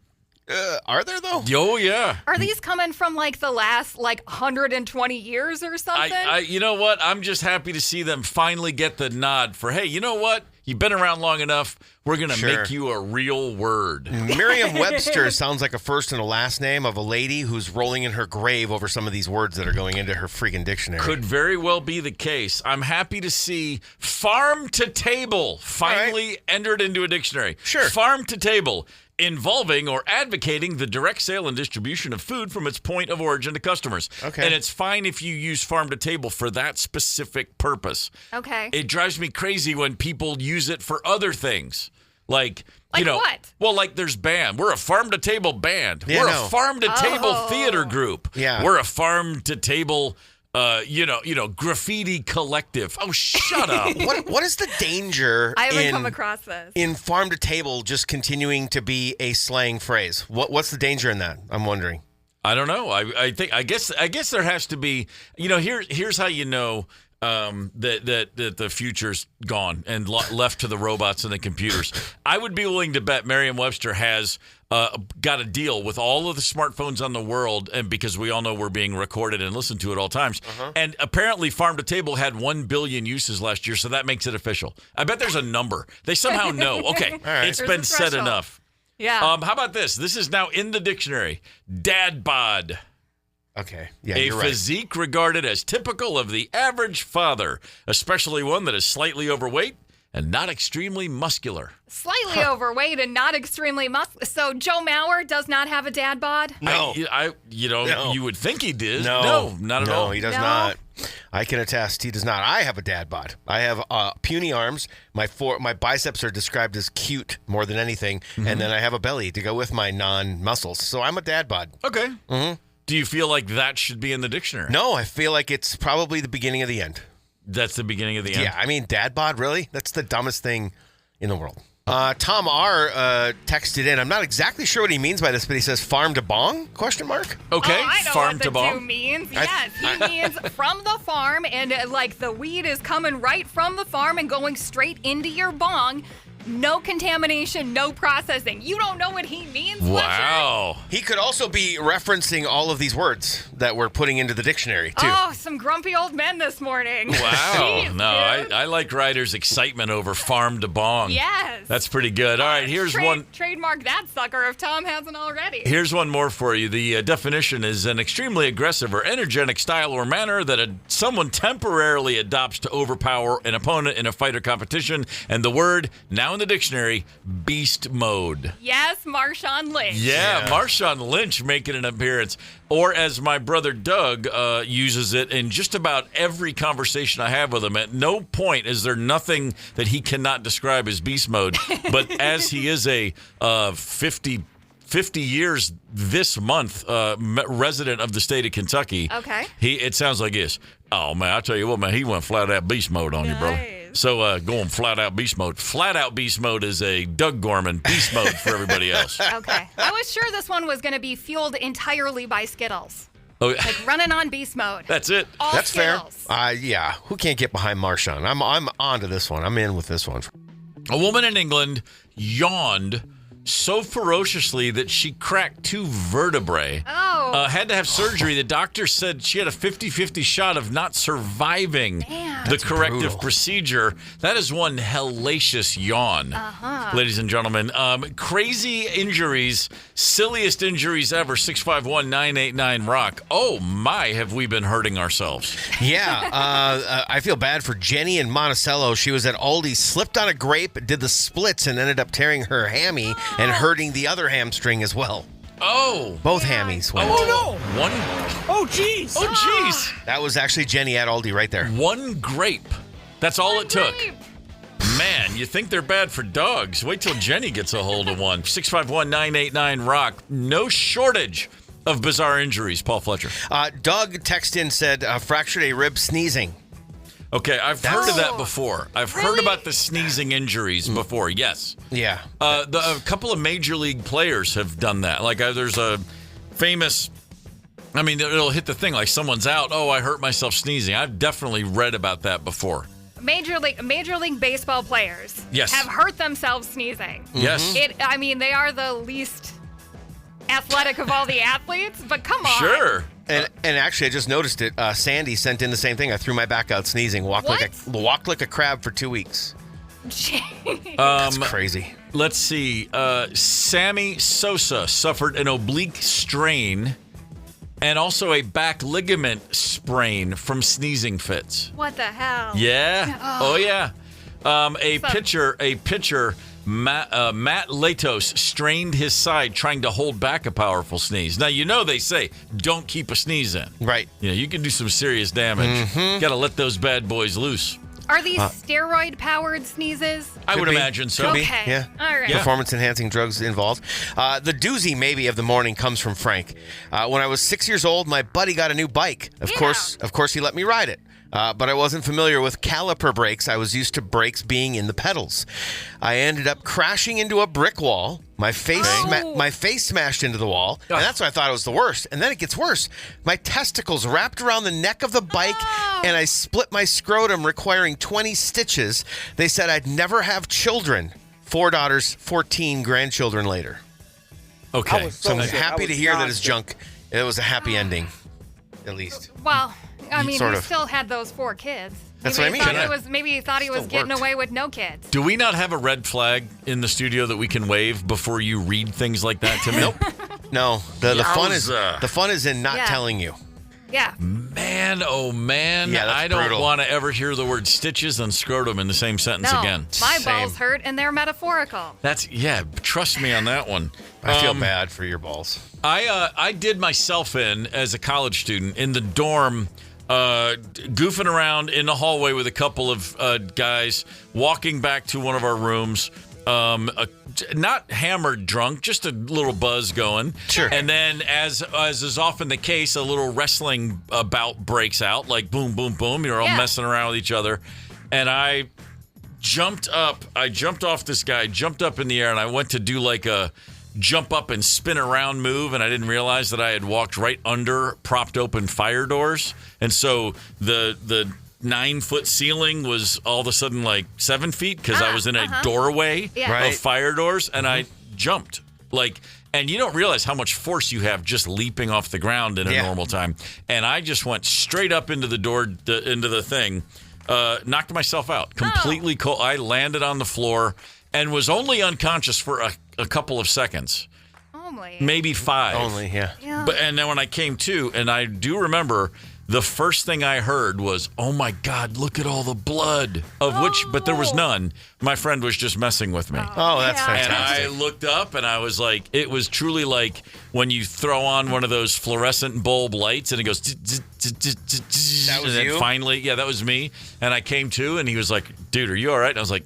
[SPEAKER 3] Are there, though?
[SPEAKER 2] Oh, yeah.
[SPEAKER 5] Are these coming from like the last 120 years or something?
[SPEAKER 2] You know what? I'm just happy to see them finally get the nod for, hey, you know what? You've been around long enough. We're going to make you a real word.
[SPEAKER 3] Merriam-Webster sounds like a first and a last name of a lady who's rolling in her grave over some of these words that are going into her freaking dictionary.
[SPEAKER 2] Could very well be the case. I'm happy to see farm to table finally entered into a dictionary.
[SPEAKER 3] Sure.
[SPEAKER 2] Farm to table. Involving or advocating the direct sale and distribution of food from its point of origin to customers.
[SPEAKER 3] Okay.
[SPEAKER 2] And it's fine if you use farm to table for that specific purpose.
[SPEAKER 5] Okay.
[SPEAKER 2] It drives me crazy when people use it for other things. Like
[SPEAKER 5] what?
[SPEAKER 2] Well, like there's band. We're a farm to table band.
[SPEAKER 3] Yeah,
[SPEAKER 2] We're a farm to table theater group.
[SPEAKER 3] Yeah.
[SPEAKER 2] We're a farm to table graffiti collective. Oh, shut up.
[SPEAKER 3] What is the danger
[SPEAKER 5] I haven't come across this.
[SPEAKER 3] in farm to table just continuing to be a slang phrase? What's the danger in that? I'm wondering.
[SPEAKER 2] I don't know. I guess there has to be. Here's how you know that the future's gone and left to the robots and the computers. I would be willing to bet Merriam-Webster has got a deal with all of the smartphones on the world, and because we all know we're being recorded and listened to at all times. And apparently farm to table had 1 billion uses last year, so that makes it official. I bet there's a number. They somehow know. Okay, it's
[SPEAKER 5] There's
[SPEAKER 2] been
[SPEAKER 5] a
[SPEAKER 2] said
[SPEAKER 5] threshold.
[SPEAKER 2] enough.
[SPEAKER 5] Yeah.
[SPEAKER 2] How about this? This is now in the dictionary. Dad bod.
[SPEAKER 3] Okay. Yeah,
[SPEAKER 2] A
[SPEAKER 3] you're right.
[SPEAKER 2] physique regarded as typical of the average father, especially one that is slightly overweight, and not extremely muscular.
[SPEAKER 5] Slightly overweight and not extremely muscular. So Joe Mauer does not have a dad bod?
[SPEAKER 3] No.
[SPEAKER 2] You would think he did.
[SPEAKER 3] No,
[SPEAKER 2] not at all.
[SPEAKER 3] No, he does
[SPEAKER 5] No?
[SPEAKER 3] not. I can attest, he does not. I have a dad bod. I have puny arms. My biceps are described as cute more than anything, and then I have a belly to go with my non-muscles. So I'm a dad bod.
[SPEAKER 2] Okay. Mm-hmm. Do you feel like that should be in the dictionary?
[SPEAKER 3] No, I feel like it's probably the beginning of the end.
[SPEAKER 2] That's the beginning of the end?
[SPEAKER 3] Yeah, I mean, dad bod, really? That's the dumbest thing in the world. Tom R. Texted in. I'm not exactly sure what he means by this, but he says farm to bong? Question mark.
[SPEAKER 2] Okay,
[SPEAKER 5] Oh, I know
[SPEAKER 2] farm
[SPEAKER 5] what
[SPEAKER 2] to
[SPEAKER 5] the
[SPEAKER 2] bong.
[SPEAKER 5] do means. Yes, he means from the farm, and like the weed is coming right from the farm and going straight into your bong. No contamination, no processing. You don't know what he means,
[SPEAKER 2] Wow.
[SPEAKER 3] He could also be referencing all of these words that we're putting into the dictionary, too.
[SPEAKER 5] Oh, some grumpy old men this morning.
[SPEAKER 2] Wow.
[SPEAKER 5] Jeez,
[SPEAKER 2] No,
[SPEAKER 5] dude.
[SPEAKER 2] I like Ryder's excitement over farm to bong.
[SPEAKER 5] Yes.
[SPEAKER 2] That's pretty good. All right, here's one.
[SPEAKER 5] Trademark that sucker if Tom hasn't already.
[SPEAKER 2] Here's one more for you. The definition is an extremely aggressive or energetic style or manner that someone temporarily adopts to overpower an opponent in a fight or competition. And the word, now in the dictionary, beast mode.
[SPEAKER 5] Yes, Marshawn Lynch.
[SPEAKER 2] Yeah, Marshawn Lynch making an appearance. Or as my brother Doug uses it in just about every conversation I have with him, at no point is there nothing that he cannot describe as beast mode. But as he is a 50 years this month resident of the state of Kentucky,
[SPEAKER 5] Okay.
[SPEAKER 2] it sounds like this. Oh, man, I tell you what, man, he went flat out beast mode on you, brother.
[SPEAKER 5] Nice.
[SPEAKER 2] So going flat out beast mode. Flat out beast mode is a Doug Gorman beast mode for everybody else.
[SPEAKER 5] Okay. I was sure this one was going to be fueled entirely by Skittles.
[SPEAKER 2] Oh,
[SPEAKER 5] Like running on beast mode.
[SPEAKER 2] that's it.
[SPEAKER 5] All
[SPEAKER 3] That's
[SPEAKER 5] Skittles.
[SPEAKER 3] fair. Yeah, who can't get behind Marshawn? I'm on to this one. I'm in with this one.
[SPEAKER 2] A woman in England yawned so ferociously that she cracked 2 vertebrae.
[SPEAKER 5] Oh.
[SPEAKER 2] Had to have surgery. The doctor said she had a 50-50 shot of not surviving the corrective
[SPEAKER 3] brutal.
[SPEAKER 2] procedure. That is one hellacious yawn, ladies and gentlemen. Crazy injuries, silliest injuries ever, 651-989-ROCK. Oh, my, have we been hurting ourselves.
[SPEAKER 3] Yeah, I feel bad for Jenny in Monticello. She was at Aldi, slipped on a grape, did the splits, and ended up tearing her hammy and hurting the other hamstring as well.
[SPEAKER 2] Oh.
[SPEAKER 3] Both hammies went.
[SPEAKER 2] Oh, no. One.
[SPEAKER 7] Oh, jeez.
[SPEAKER 2] Oh, jeez.
[SPEAKER 3] That was actually Jenny at Aldi right there.
[SPEAKER 2] One grape. That's all it took.
[SPEAKER 5] Grape.
[SPEAKER 2] Man, you think they're bad for dogs. Wait till Jenny gets a hold of one. 651-989-ROCK. No shortage of bizarre injuries, Paul Fletcher.
[SPEAKER 3] Doug texted in, said fractured a rib sneezing.
[SPEAKER 2] Okay, I've heard of that before. I've heard about the sneezing injuries before, yes.
[SPEAKER 3] Yeah.
[SPEAKER 2] A couple of major league players have done that. Like there's a famous, I mean, it'll hit the thing like someone's out. Oh, I hurt myself sneezing. I've definitely read about that before.
[SPEAKER 5] Major League Baseball players
[SPEAKER 2] Yes.
[SPEAKER 5] have hurt themselves sneezing.
[SPEAKER 2] Yes.
[SPEAKER 5] I mean, they are the least athletic of all the athletes, but come on.
[SPEAKER 2] Sure.
[SPEAKER 3] And actually, I just noticed it. Sandy sent in the same thing. I threw my back out sneezing. Walked like a crab for 2 weeks. That's crazy.
[SPEAKER 2] Let's see. Sammy Sosa suffered an oblique strain and also a back ligament sprain from sneezing fits.
[SPEAKER 5] What the hell?
[SPEAKER 2] Yeah. Oh, yeah. A pitcher, Matt Latos, strained his side trying to hold back a powerful sneeze. Now, they say don't keep a sneeze in.
[SPEAKER 3] Right.
[SPEAKER 2] You can do some serious damage. Got to let those bad boys loose.
[SPEAKER 5] Are these steroid-powered sneezes?
[SPEAKER 2] I would
[SPEAKER 3] be.
[SPEAKER 2] imagine so.
[SPEAKER 3] Could be.
[SPEAKER 5] Okay.
[SPEAKER 3] Yeah.
[SPEAKER 5] All right.
[SPEAKER 2] Yeah.
[SPEAKER 3] Performance-enhancing drugs involved. The doozy maybe of the morning comes from Frank. When I was 6 years old, my buddy got a new bike. Of course, he let me ride it. But I wasn't familiar with caliper brakes. I was used to brakes being in the pedals. I ended up crashing into a brick wall. My face smashed into the wall, and that's why I thought it was the worst. And then it gets worse. My testicles wrapped around the neck of the bike, and I split my scrotum, requiring 20 stitches. They said I'd never have children. 4 daughters, 14 grandchildren later.
[SPEAKER 2] Okay.
[SPEAKER 3] So I'm happy to hear that it's junk. It was a happy ending, at least.
[SPEAKER 5] Well, I mean,
[SPEAKER 3] Sort
[SPEAKER 5] he
[SPEAKER 3] of.
[SPEAKER 5] still had those 4 kids.
[SPEAKER 3] That's
[SPEAKER 5] Maybe
[SPEAKER 3] what I mean.
[SPEAKER 5] Maybe he thought he was
[SPEAKER 3] Still
[SPEAKER 5] getting
[SPEAKER 3] worked.
[SPEAKER 5] away with no kids.
[SPEAKER 2] Do we not have a red flag in the studio that we can wave before you read things like that to me?
[SPEAKER 3] No, the fun is
[SPEAKER 2] Yowza.
[SPEAKER 3] in not
[SPEAKER 5] Yeah.
[SPEAKER 3] telling you.
[SPEAKER 5] Yeah.
[SPEAKER 2] Man, oh man,
[SPEAKER 3] Yeah, that's
[SPEAKER 2] I don't
[SPEAKER 3] brutal.
[SPEAKER 2] want to ever hear the word stitches and scrotum in the same sentence
[SPEAKER 5] No,
[SPEAKER 2] again.
[SPEAKER 5] my
[SPEAKER 3] Same.
[SPEAKER 5] balls hurt and they're metaphorical.
[SPEAKER 2] Trust me on that one.
[SPEAKER 3] I feel bad for your balls.
[SPEAKER 2] I did myself in as a college student in the dorm, goofing around in the hallway with a couple of guys, walking back to one of our rooms. Not hammered drunk, just a little buzz going.
[SPEAKER 3] Sure.
[SPEAKER 2] And then, as is often the case, a little wrestling bout breaks out, like boom, boom, boom. You're all messing around with each other. And I jumped up. I jumped off this guy, jumped up in the air, and I went to do like a jump up and spin around move. And I didn't realize that I had walked right under propped open fire doors. And so the 9-foot ceiling was all of a sudden like 7 feet because I was in a doorway of fire doors, and I jumped and you don't realize how much force you have just leaping off the ground in a normal time. And I just went straight up into the door, into the thing, knocked myself out, completely cold. I landed on the floor and was only unconscious for a couple of seconds.
[SPEAKER 5] Only.
[SPEAKER 2] Maybe 5.
[SPEAKER 3] Only, yeah.
[SPEAKER 2] And then when I came to, and I do remember the first thing I heard was, "Oh my God, look at all the blood," but there was none. My friend was just messing with me.
[SPEAKER 3] Oh, that's fantastic.
[SPEAKER 2] And I looked up and I was like, it was truly like when you throw on one of those fluorescent bulb lights and it goes,
[SPEAKER 3] That was
[SPEAKER 2] and then
[SPEAKER 3] you?
[SPEAKER 2] finally, that was me. And I came to and he was like, "Dude, are you all right?" And I was like,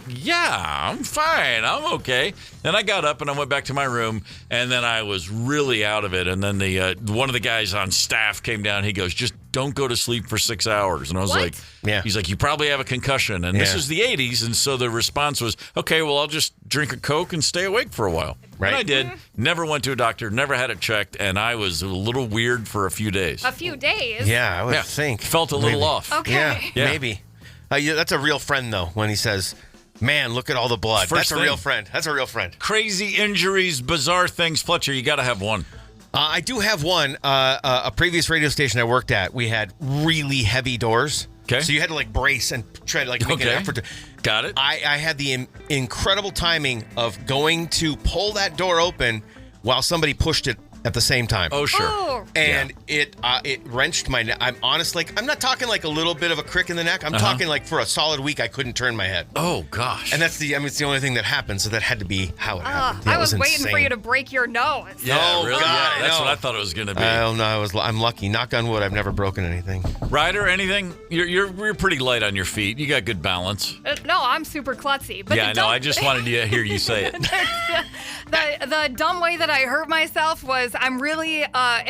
[SPEAKER 2] "Yeah, I'm fine. I'm okay." And I got up and I went back to my room, and then I was really out of it. And then one of the guys on staff came down. He goes, "Just don't go to sleep for 6 hours." And I was like, he's like, "You probably have a concussion." And this was the 80s. And so the response was, "Okay, well, I'll just drink a Coke and stay awake for a while."
[SPEAKER 3] Right.
[SPEAKER 2] And I did. Never went to a doctor, never had it checked. And I was a little weird for a few days.
[SPEAKER 5] A few days?
[SPEAKER 3] Yeah, I would think.
[SPEAKER 2] Felt a little off.
[SPEAKER 5] Okay.
[SPEAKER 2] Yeah.
[SPEAKER 3] Maybe. That's a real friend, though, when he says, "Man, look at all the blood."
[SPEAKER 2] First
[SPEAKER 3] That's a
[SPEAKER 2] thing.
[SPEAKER 3] real friend. That's a real friend.
[SPEAKER 2] Crazy injuries, bizarre things. Fletcher, you got to have one.
[SPEAKER 3] I do have one. A previous radio station I worked at, we had really heavy doors.
[SPEAKER 2] Okay.
[SPEAKER 3] So you had to brace and try to make an effort to.
[SPEAKER 2] Got it.
[SPEAKER 3] I had the incredible timing of going to pull that door open while somebody pushed it at the same time.
[SPEAKER 2] Oh, sure.
[SPEAKER 5] Oh.
[SPEAKER 3] And it wrenched my neck. I'm honestly, I'm not talking like a little bit of a crick in the neck. I'm talking like for a solid week I couldn't turn my head.
[SPEAKER 2] Oh, gosh.
[SPEAKER 3] And it's the only thing that happened. So that had to be how it happened. Yeah,
[SPEAKER 5] I
[SPEAKER 3] it
[SPEAKER 5] was waiting
[SPEAKER 3] insane.
[SPEAKER 5] for you to break your nose.
[SPEAKER 2] Yeah,
[SPEAKER 3] Oh,
[SPEAKER 2] really?
[SPEAKER 3] God,
[SPEAKER 2] Yeah, that's
[SPEAKER 3] no.
[SPEAKER 2] what I thought it was going to be.
[SPEAKER 3] Oh no, I'm lucky. Knock on wood, I've never broken anything.
[SPEAKER 2] Ryder, anything? You're pretty light on your feet. You got good balance.
[SPEAKER 5] No, I'm super klutzy. But
[SPEAKER 2] Yeah, I know. I just wanted to hear you say it.
[SPEAKER 5] The dumb way that I hurt myself was I'm really,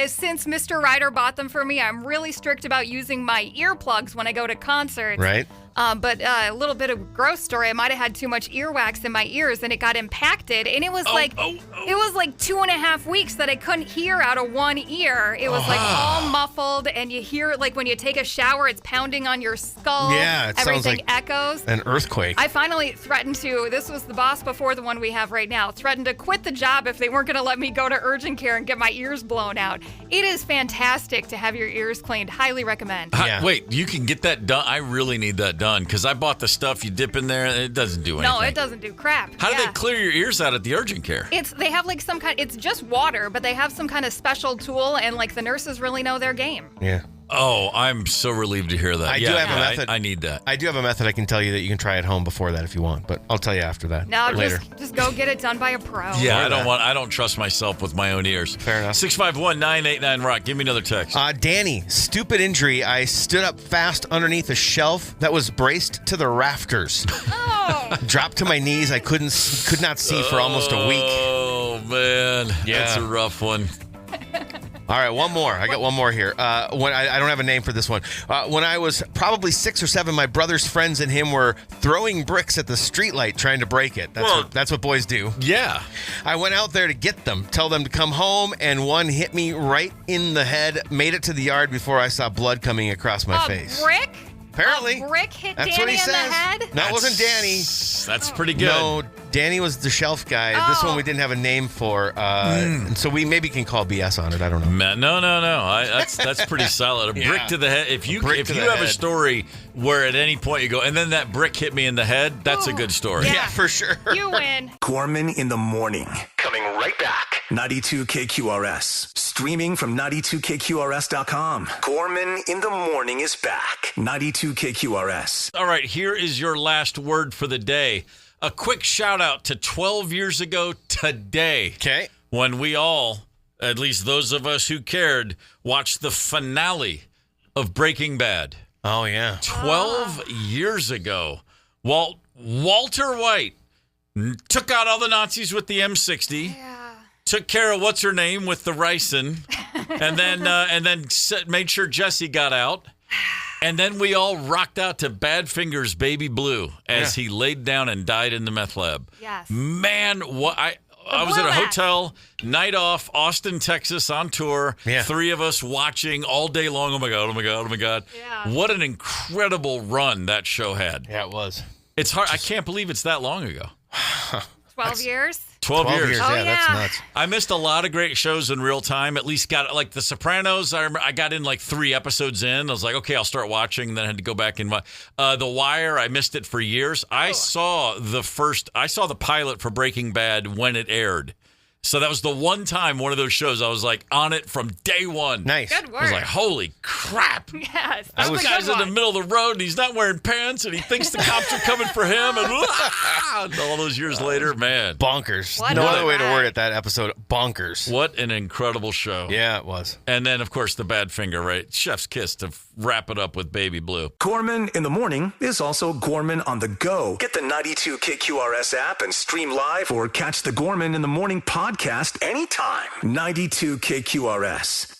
[SPEAKER 5] since Mr. Ryder bought them for me, I'm really strict about using my earplugs when I go to concerts.
[SPEAKER 3] Right.
[SPEAKER 5] But a little bit of gross story. I might have had too much earwax in my ears, and it got impacted. And it was it was like 2.5 weeks that I couldn't hear out of one ear. It was all muffled, and you hear it like when you take a shower, it's pounding on your skull.
[SPEAKER 3] Yeah, it sounds
[SPEAKER 5] everything
[SPEAKER 3] like
[SPEAKER 5] echoes.
[SPEAKER 3] An earthquake.
[SPEAKER 5] I finally threatened to. This was the boss before the one we have right now. Threatened to quit the job if they weren't going to let me go to urgent care and get my ears blown out. It is fantastic to have your ears cleaned. Highly recommend.
[SPEAKER 3] Yeah.
[SPEAKER 2] Wait, you can get that done? I really need that done because I bought the stuff you dip in there and it doesn't do anything.
[SPEAKER 5] No, it doesn't do crap.
[SPEAKER 2] How do they clear your ears out at the urgent care?
[SPEAKER 5] They have like some kind. It's just water, but they have some kind of special tool, and like the nurses really know their game.
[SPEAKER 3] Yeah.
[SPEAKER 2] Oh, I'm so relieved to hear that.
[SPEAKER 3] I do have a method.
[SPEAKER 2] I need that.
[SPEAKER 3] I do have a method I can tell you that you can try at home before that if you want, but I'll tell you after that.
[SPEAKER 5] No,
[SPEAKER 3] later.
[SPEAKER 5] just go get it done by a pro.
[SPEAKER 2] Yeah,
[SPEAKER 3] Or
[SPEAKER 2] I don't trust myself with my own ears.
[SPEAKER 3] Fair enough.
[SPEAKER 2] 651-989-ROCK. Give me another text.
[SPEAKER 3] Danny, stupid injury. I stood up fast underneath a shelf that was braced to the rafters.
[SPEAKER 5] Oh.
[SPEAKER 3] Dropped to my knees. I could not see for almost a week.
[SPEAKER 2] Oh, man.
[SPEAKER 3] Yeah.
[SPEAKER 2] That's a rough one.
[SPEAKER 3] All right, one more. I got one more here. When I don't have a name for this one. When I was probably 6 or 7, my brother's friends and him were throwing bricks at the streetlight trying to break it. That's what boys do.
[SPEAKER 2] Yeah.
[SPEAKER 3] I went out there to get them, tell them to come home, and one hit me right in the head, made it to the yard before I saw blood coming across my face.
[SPEAKER 5] A brick?
[SPEAKER 3] Apparently.
[SPEAKER 5] A brick hit
[SPEAKER 3] That's
[SPEAKER 5] Danny
[SPEAKER 3] what he
[SPEAKER 5] in
[SPEAKER 3] says.
[SPEAKER 5] the head?
[SPEAKER 3] That wasn't Danny.
[SPEAKER 2] That's pretty good.
[SPEAKER 3] No, Danny was the shelf guy. This one we didn't have a name for, and so we maybe can call BS on it. I don't know.
[SPEAKER 2] Man, no. That's pretty solid. A brick to the head. If you have a story where at any point you go, and then that brick hit me in the head, that's a good story.
[SPEAKER 3] Yeah, for sure.
[SPEAKER 5] You win.
[SPEAKER 1] Gorman in the morning. Coming right back. 92KQRS. Streaming from 92KQRS.com. Gorman in the Morning is back. 92KQRS.
[SPEAKER 2] All right, here is your last word for the day. A quick shout out to 12 years ago today.
[SPEAKER 3] Okay.
[SPEAKER 2] When we all, at least those of us who cared, watched the finale of Breaking Bad.
[SPEAKER 3] Oh, yeah.
[SPEAKER 2] 12 years ago. Walter White took out all the Nazis with the M60.
[SPEAKER 5] Yeah.
[SPEAKER 2] Took care of what's her name with the ricin, and then made sure Jesse got out, and then we all rocked out to Badfinger's Baby Blue as he laid down and died in the meth lab.
[SPEAKER 5] Yes.
[SPEAKER 2] Man, I was at a hotel, night off, Austin, Texas, on tour.
[SPEAKER 3] Yeah.
[SPEAKER 2] 3 of us watching all day long. Oh my god! Oh my god! Oh my god!
[SPEAKER 5] Yeah.
[SPEAKER 2] What an incredible run that show had.
[SPEAKER 3] Yeah, it was.
[SPEAKER 2] It's hard. I can't believe it's that long ago.
[SPEAKER 5] 12 years?
[SPEAKER 2] 12 years.
[SPEAKER 5] Oh,
[SPEAKER 3] Yeah, that's nuts.
[SPEAKER 2] I missed a lot of great shows in real time. At least got like The Sopranos. I remember I got in like 3 episodes in. I was like, okay, I'll start watching. Then I had to go back and The Wire. I missed it for years. I saw the pilot for Breaking Bad when it aired. So that was the one time one of those shows I was like on it from day one.
[SPEAKER 3] Nice.
[SPEAKER 5] Good work.
[SPEAKER 2] I was like, holy crap.
[SPEAKER 5] Yes.
[SPEAKER 2] This guy's in the middle of the road and he's not wearing pants and he thinks the cops are coming for him. And all those years later, man.
[SPEAKER 3] Bonkers.
[SPEAKER 5] What
[SPEAKER 3] No
[SPEAKER 5] a
[SPEAKER 3] other way to
[SPEAKER 5] ride.
[SPEAKER 3] word it, that episode. Bonkers.
[SPEAKER 2] What an incredible show.
[SPEAKER 3] Yeah, it was.
[SPEAKER 2] And then, of course, the Badfinger, right? Chef's kiss to wrap it up with Baby Blue.
[SPEAKER 1] Gorman in the Morning is also Gorman on the go. Get the 92KQRS app and stream live or catch the Gorman in the Morning podcast anytime. 92KQRS.